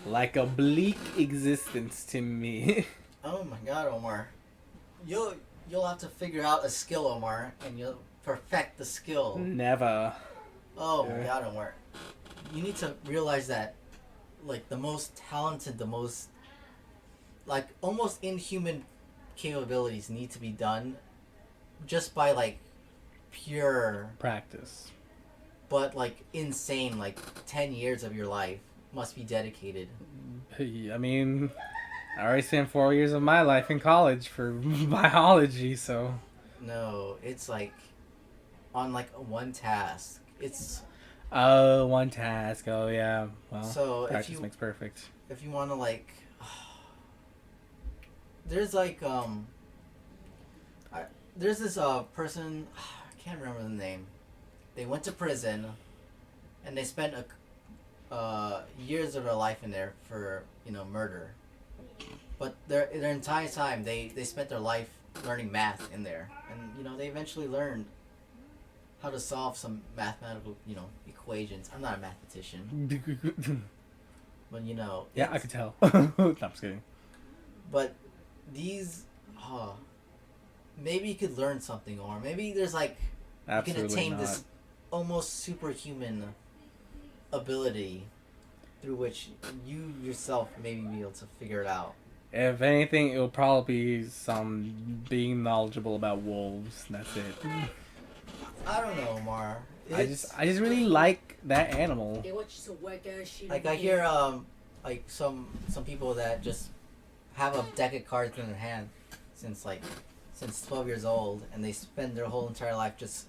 like a bleak existence to me. Oh my God, Omar, you'll have to figure out a skill, Omar, and you'll perfect the skill. Never. Oh my God, Omar, you need to realize that, like, the most talented, the most, like, almost inhuman capabilities need to be done just by, like, pure, Practice. but, like, insane, like, 10 years of your life must be dedicated. I mean, I already spent 4 years of my life in college for biology, so. No, it's, like, on, like, one task. It's, Oh, one task. Oh, yeah. Well, so practice makes perfect. if you want to, like, there's, like, there's this, person, I can't remember the name. They went to prison, and they spent years of their life in there for, murder. But their entire time, they spent their life learning math in there. And, they eventually learned how to solve some mathematical, equations. I'm not a mathematician, but, Yeah, I could tell. No, I'm just kidding. But these, maybe you could learn something, or maybe there's, like, you can Absolutely attain not. this almost superhuman ability through which you yourself maybe be able to figure it out. If anything, it'll probably be some being knowledgeable about wolves. That's it. I don't know, Omar. I just really like that animal. They want you to whack ass shit. Like, I hear like some people that just have a deck of cards in their hand since 12 years old, and they spend their whole entire life just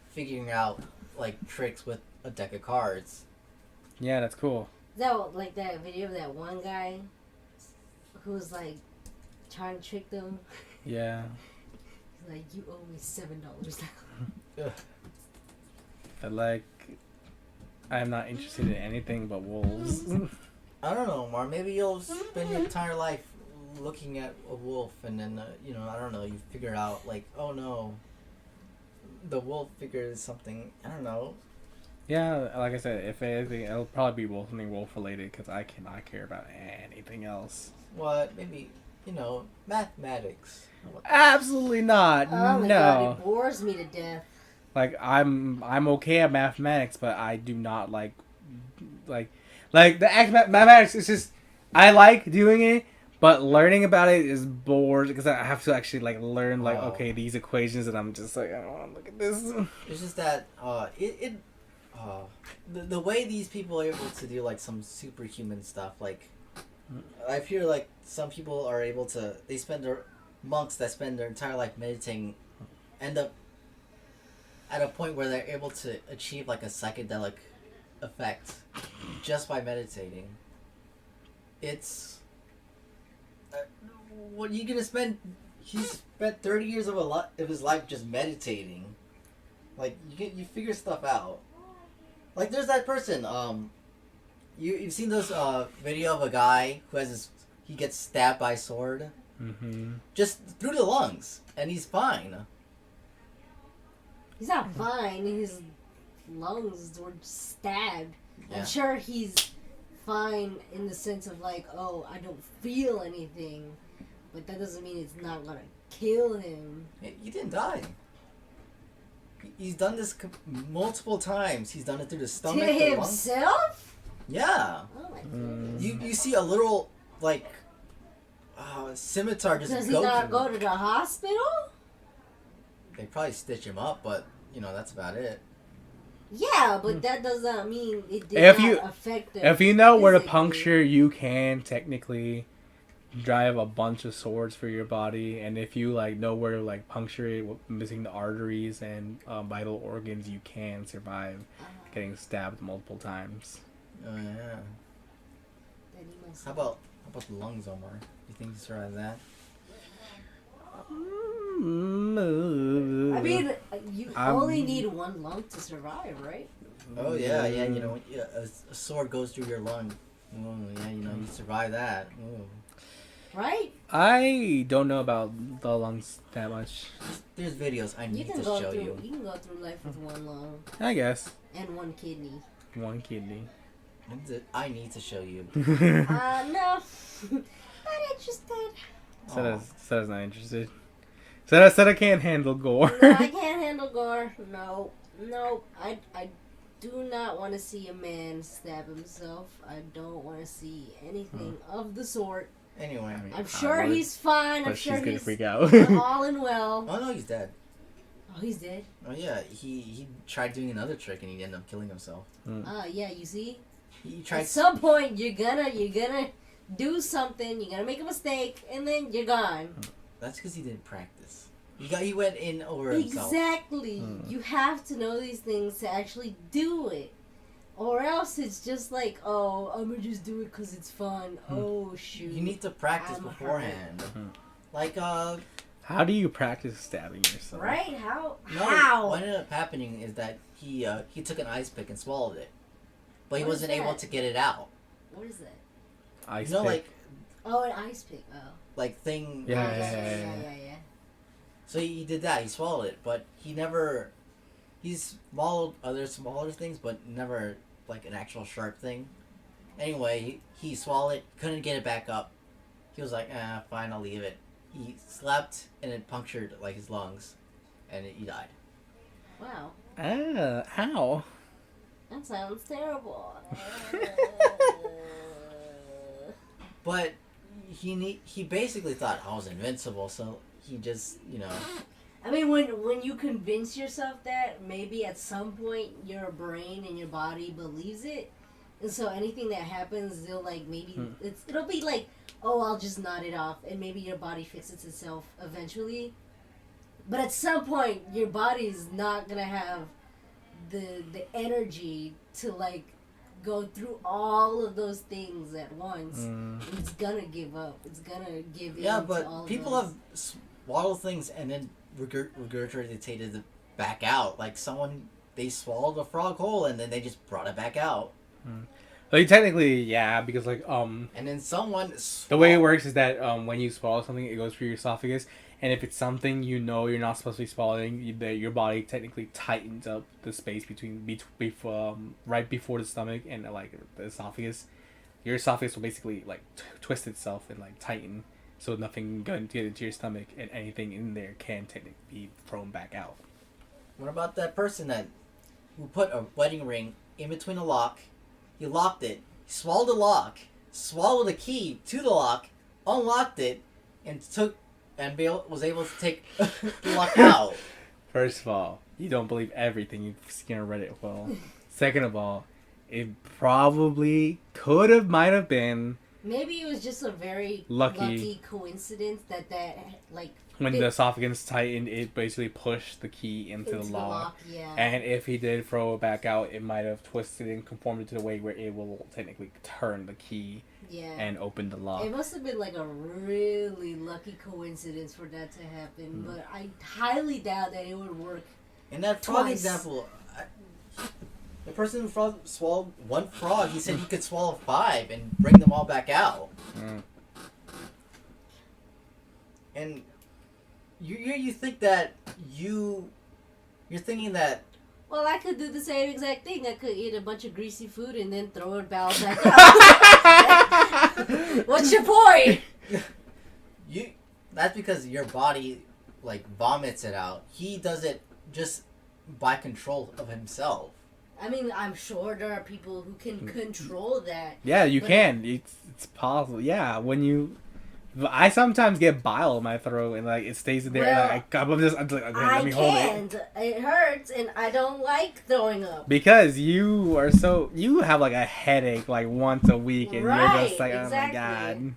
figuring out, like, tricks with a deck of cards. Yeah, that's cool. Is that like that video of that one guy who's like trying to trick them? Yeah. He's like, you owe me $7 now. But like, I'm not interested in anything but wolves. I don't know, Omar. Maybe you'll spend your entire life looking at a wolf, and then I don't know. You figure out, like, oh no, the wolf figures something. I don't know. Yeah, like I said, if anything, it'll probably be something wolf related because I cannot care about anything else. What? Maybe mathematics. Absolutely not. Oh my no. god, it bores me to death. Like I'm okay at mathematics, but I do not like the mathematics is just I like doing it, but learning about it is bored because I have to actually like learn like Oh. okay these equations, and I'm just like I don't want to look at this. It's just that the way these people are able to do, like, some superhuman stuff, like, I feel like some people are able to, monks that spend their entire life meditating end up at a point where they're able to achieve, like, a psychedelic effect just by meditating. It's what you gonna spend? He spent 30 years of his life just meditating. Like, you figure stuff out. Like, there's that person. You've seen this video of a guy who he gets stabbed by a sword, just through the lungs, and he's fine. He's not fine. His lungs were stabbed. Yeah. I'm sure he's fine in the sense of like, oh, I don't feel anything, but that doesn't mean it's not gonna kill him. He didn't die. He's done this multiple times. He's done it through the stomach. To the lungs. himself? Yeah. Oh my goodness. You see a little, like, scimitar just Does he go not through. go to the hospital? They probably stitch him up, but that's about it. Yeah, but that does not mean it did If not you- affect them. If you know where to physically. puncture, you can technically drive a bunch of swords for your body, and if you like know where to like puncture it, missing the arteries and vital organs, you can survive getting stabbed multiple times. Oh yeah. Then you must- How about the lungs, Omar? You think you survive that? I mean, you I'm- only need one lung to survive, right? Oh yeah. You know, a sword goes through your lung. Oh yeah, you know, you survive that. Ooh. Right? I don't know about the lungs that much. There's videos I You need can to go show through. you. You can go through life with one lung I guess and one kidney. one kidney. I need to show you. No, not interested. Seta's not interested. Seta can't handle gore. No, I can't handle gore. No, I do not want to see a man stab himself. I don't want to see anything of the sort. Anyway. I mean, I'm I sure would, he's fine. I'm but sure she's gonna he's freak out. all in well. Oh no, he's dead. Oh, he's dead. Oh yeah, he tried doing another trick and he ended up killing himself. Yeah, you see. He tried. At some point, you're gonna do something. You're gonna make a mistake, and then you're gone. That's because he didn't practice. He went in over himself. Exactly. You have to know these things to actually do it. Or else it's just like, oh, I'm gonna just do it because it's fun. Oh, shoot. You need to practice I'm beforehand. Like How do you practice stabbing yourself? Right? How? no, How? what ended up happening is that he took an ice pick and swallowed it, but he What is wasn't able that? to get it out. What is that? Ice You know, pick. like Oh, an ice pick. Oh. thing. Yeah, Oh, yeah. So he did that. He swallowed it, but he's swallowed other smaller things, but never like an actual sharp thing. Anyway, he swallowed it, couldn't get it back up. He was like, fine, I'll leave it. He slept and it punctured like his lungs, and he died. Wow. How? That sounds terrible. But he basically thought I was invincible, so he just I mean, when you convince yourself that, maybe at some point your brain and your body believes it, and so anything that happens, they'll like maybe it'll be like, oh, I'll just nod it off, and maybe your body fixes itself eventually. But at some point, your body's not gonna have the energy to like go through all of those things at once. It's gonna give up. It's gonna give in. yeah. to all But of people those. have swallowed things and then regurgitated it back out. Like they swallowed a frog whole and then they just brought it back out. Like technically, yeah, because like And then someone the way it works is that when you swallow something, it goes through your esophagus, and if it's something you know you're not supposed to be swallowing, your body technically tightens up the space between right before the stomach and like the esophagus. Your esophagus will basically like twist itself and like tighten, so nothing can get into your stomach, and anything in there can technically be thrown back out. What about that person who put a wedding ring in between a lock? He locked it, swallowed the lock, swallowed the key to the lock, unlocked it, and was able to take the lock out. First of all, you don't believe everything you've seen on Reddit. Well, second of all, it probably might have been Maybe it was just a very Lucky. coincidence that like when fit the esophagus tightened, it basically pushed the key into the lock. Yeah. And if he did throw it back out, it might have twisted and conformed it to the way where it will technically turn the key Yeah. and open the lock. It must have been like a really lucky coincidence for that to happen, but I highly doubt that it would work. In that frog Twice. example, the person who swallowed one frog, he said he could swallow 5 and bring them all back out. Mm. And you think that you're thinking that Well, I could do the same exact thing. I could eat a bunch of greasy food and then throw it back out. What's your point? that's because your body like vomits it out. He does it just by control of himself. I mean, I'm sure there are people who can control that. Yeah, you But- can. It's possible. Yeah, when you I sometimes get bile in my throat and like it stays in there. Well, and I'm just like, okay, I let me hold it. can't. It hurts, and I don't like throwing up. Because you have like a headache like once a week, and you're just like, Right, oh my exactly. god.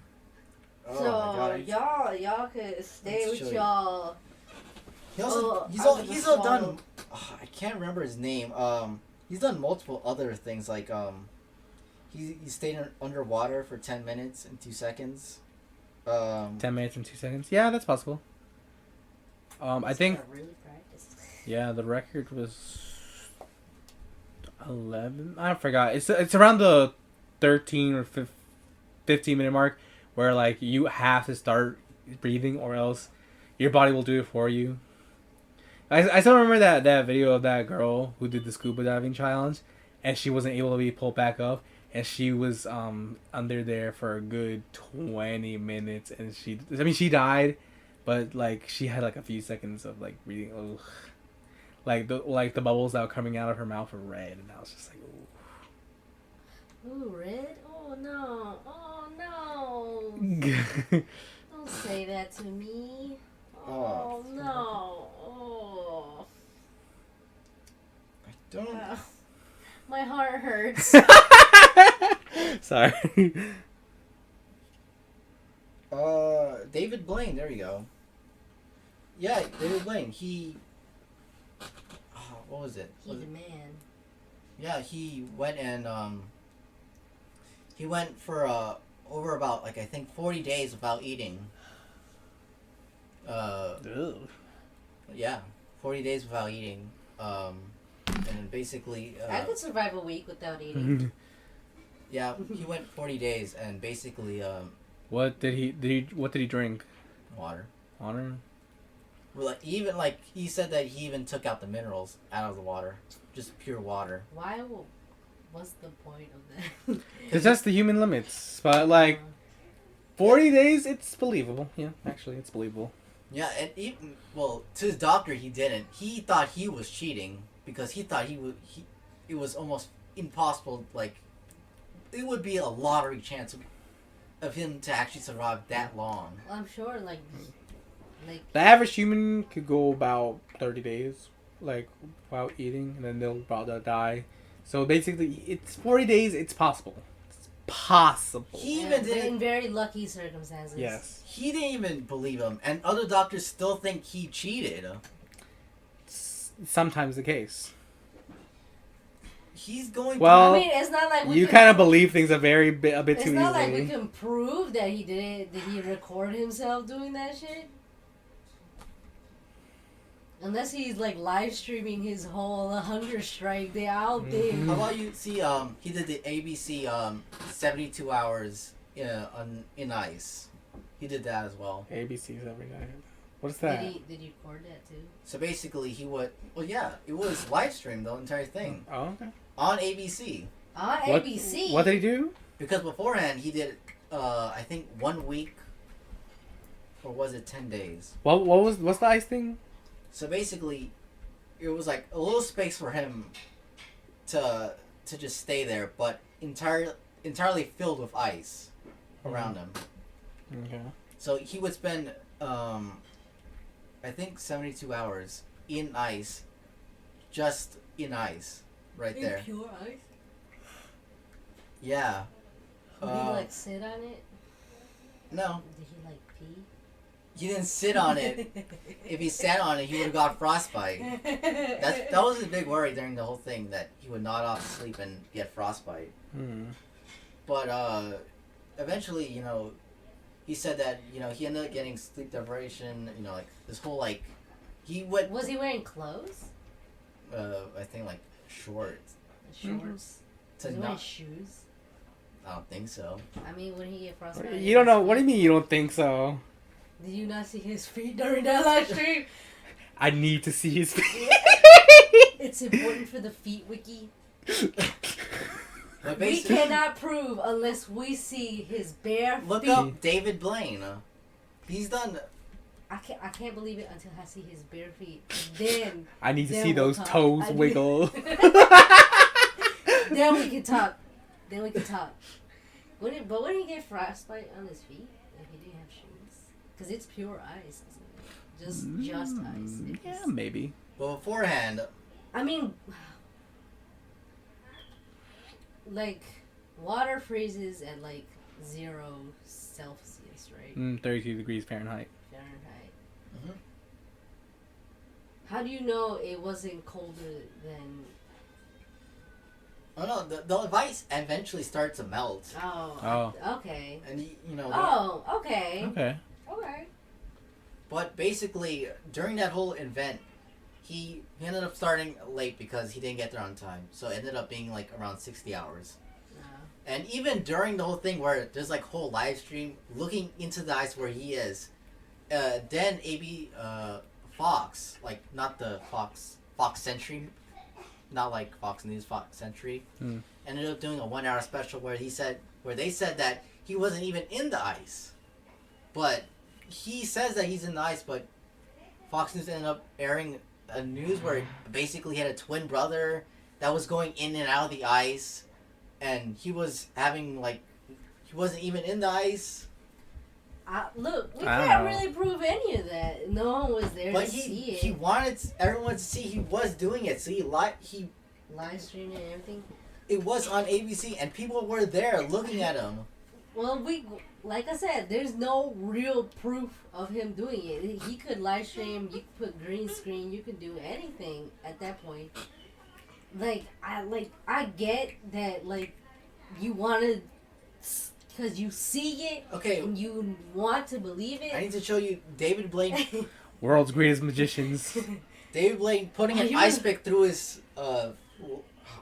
Oh So my god. y'all could stay Let's with show you. y'all. He also, Oh, he's I'm all gonna he's all swallow. done. I can't remember his name. He's done multiple other things like he stayed underwater for 10 minutes and 2 seconds. 10 minutes and 2 seconds. Yeah, that's possible. I think Gotta really practice. yeah, the record was 11. I forgot. It's around the 13 or 15 minute mark where like you have to start breathing or else your body will do it for you. I still remember that video of that girl who did the scuba diving challenge, and she wasn't able to be pulled back up, and she was under there for a good 20 minutes, and she died, but like she had like a few seconds of like breathing. Ugh. Like the bubbles that were coming out of her mouth were red, and I was just like, ooh. Ooh, red? Oh no! Oh no! Mm. Don't say that to me. Oh. Oh no! Oh. I don't. My heart hurts. Sorry. David Blaine. There you go. Yeah, David Blaine. He. What was it? He's a man. Yeah, he went and he went for over about like I think 40 days without eating. Ugh. Yeah, 40 days without eating. And then basically I could survive a week without eating. yeah, he went 40 days and basically What did he drink? water. Water? Well, like even like he said that he even took out the minerals out of the water, just pure water. What's the point of that? It's just the human limits, but like 40 days, it's believable. Yeah, actually, it's believable. Yeah, and even well, to his doctor, he didn't. He thought he was cheating because he thought it was almost impossible. Like, it would be a lottery chance of him to actually survive that long. I'm sure, like The average human could go about 30 days, like, without eating, and then they'll about die. So basically, it's 40 days, it's possible. It's possible. He yeah, even but didn't. in very lucky circumstances. Yes. He didn't even believe him, and other doctors still think he cheated. It's sometimes the case. He's going. Well, I mean, it's not like You kind of believe things a bit It's too not like we easily. can prove that he did it. Did he record himself doing that shit? Unless he's like live streaming his whole hunger strike day out there. How about you see? He did the ABC 72 hours in ice. He did that as well. ABC's every night. What's Did that? he record that too? So basically, he would. Well, yeah, it was live streamed the entire thing Oh, okay. on ABC. On What- ABC. What did he do? Because beforehand he did, I think 1 week, or was it 10 days? What's the ice thing? So basically, it was like a little space for him to just stay there, but entirely filled with ice around him. Okay. So he would spend, I think 72 hours in ice, just in ice, right In there. pure ice? Yeah. Did he like sit on it? No, Did he like pee? he didn't sit on it. If he sat on it, he would have got frostbite. That was his big worry during the whole thing, that he would nod off to sleep and get frostbite. Hmm. But eventually, he said that he ended up getting sleep deprivation. Like this whole like he went. Was he wearing clothes? I think like shorts Shorts? to Was he wearing not. shoes? I don't think so. I mean, when he get frostbite. You don't know. What do you mean you don't think so? Did you not see his feet during that live stream? I need to see his feet. It's important for the feet wiki. But We basically, cannot prove unless we see his bare look feet. up David Blaine. He's done. I can't believe it until I see his bare feet. Then I need to Then see we'll those talk. toes I need- wiggle. then we can talk. Then we can talk. Wouldn't he get frostbite on his feet if he didn't have shoes? Because it's pure ice, isn't it? Just ice. Yeah, maybe. But beforehand, I mean, like, water freezes at like 0 Celsius, right? 32 degrees Fahrenheit. Fahrenheit. Mhm. How do you know it wasn't colder than? oh no, the ice eventually starts to melt, Oh. Okay. and you know. Oh. Okay. Okay. Okay. But basically, during that whole event, he ended up starting late because he didn't get there on time. So it ended up being like around 60 hours. And even during the whole thing where there's like whole live stream looking into the ice where he is, then Fox, like not the Fox Century, not like Fox News, Fox Century, ended up doing a 1 hour special where they said that he wasn't even in the ice. But he says that he's in the ice, but Fox News ended up airing a news where basically he had a twin brother that was going in and out of the ice, and he was having like he wasn't even in the ice. Look, we I don't can't know. really prove any of that. No one was there But to see it. he wanted everyone to see he was doing it, so he Live streaming and everything. it was on ABC and people were there looking at him. Well, like I said, there's no real proof of him doing it. He could live stream. You could put green screen. You could do anything at that point. I get that. Like, you want to, because you see it Okay, and you want to believe I it. need to show you David Blaine. World's greatest magicians. David Blaine putting an ice pick through his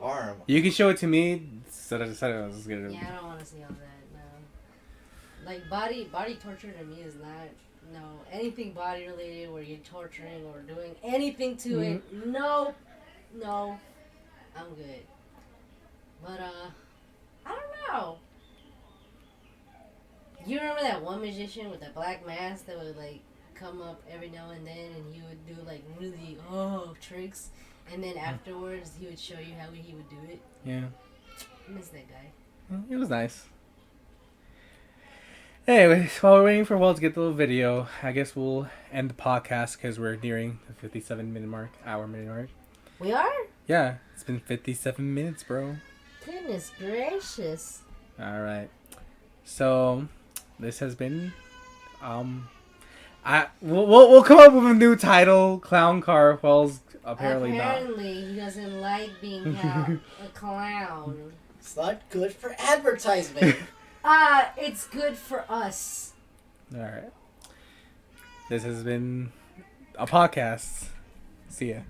arm. You can show it to me. So I was gonna. Yeah, I don't want to see all that. No. Like body torture to me is not anything body related where you're torturing or doing anything to it. No, I'm good. But I don't know. You remember that one magician with that black mask that would like come up every now and then, and he would do like really tricks, and then afterwards he would show you how he would do it. Yeah. I miss that guy. It was nice. Anyways, while we're waiting for Will to get the little video, I guess we'll end the podcast because we're nearing the 57-minute mark, hour-minute mark. We are? Yeah, it's been 57 minutes, bro. Goodness gracious. All right. So, this has been, we'll come up with a new title. Clown Car. Wells apparently not. He doesn't like being called a clown. It's not good for advertisement. It's good for us. All right. This has been a podcast. See ya.